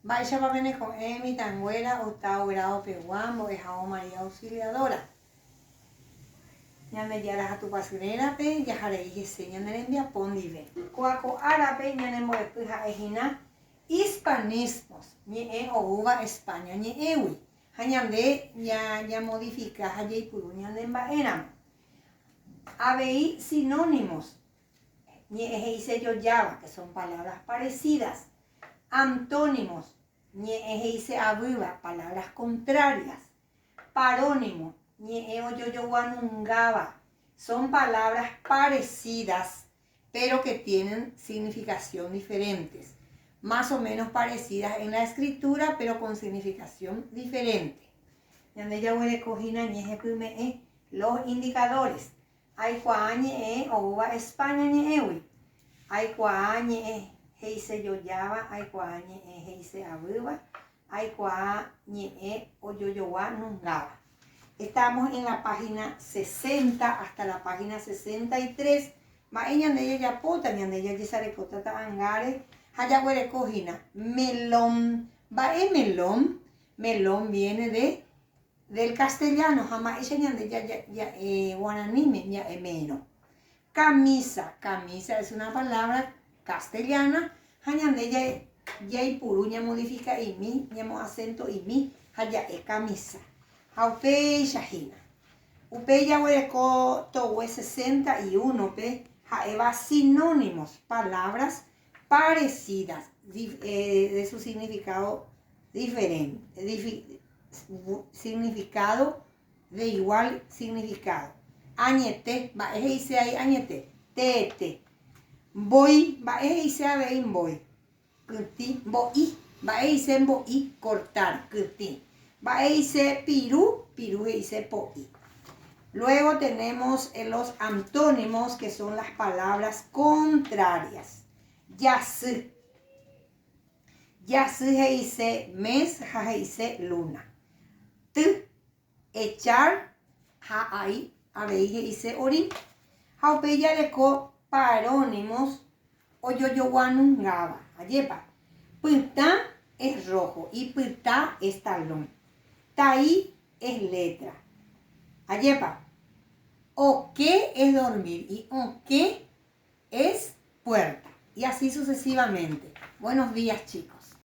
Vaya va bene con Emi, Tanguera, octavo grado Peguambo, Ejao María Auxiliadora. Ñane yara a tu pasurera pe, ya jarei diseña nerembia pondive. Coaco árabe, ñane moepuja ejina, hispanismos, ñe o uva España, ñe ewi. Hañande ya modifica, hayei puru ñane mbaenam. Abei sinónimos, ñe ejeise yo yava, que son palabras parecidas. Antónimos, ñe ejeise abuva, palabras contrarias. Parónimo, ñe yo wanungaba, son palabras parecidas, pero que tienen significación diferentes. Más o menos parecidas en la escritura, pero con significación diferente. Yande ya voy a coger los indicadores. Hay cuañe o uva España ñe ewi. Hay cuañe heise yoyaba, hay cuañe heise abuva, hay cuañe o yoyowa nungaba. Estamos en la página 60 hasta la página 63. Ma ñande ya pota, ñande ya sarecota ta angare. Haya huele cojina. Melón. Va melón. Melón viene del castellano. Jamás ella ñande ya guananime ya emeno. Camisa. Camisa es una palabra castellana. Hañande ya ipuruña modifica y mi, llamo acento y mi. Haya camisa. Haupe shahina. Upe ya huele co towe 61 pe. Jaeva sinónimos. Palabras parecidas, de su significado diferente, significado de igual significado. Añete, va a dice ahí añete, tete. Voy, va a dice a ver voy. Curti, voy, va a dice voy, cortar, curti. Va a dice piru, piru dice poi. Luego tenemos los antónimos, que son las palabras contrarias. Yasu. Yasu dice mes, ja dice luna. Tu, echar, ja ahí, abeille dice ori. Jaupe ya le co parónimos, o yo wanungaba. Ayepa. Pita es rojo y pita es talón. Tai es letra. Ayepa. O que es dormir y o que es puerta. Y así sucesivamente. Buenos días, chicos.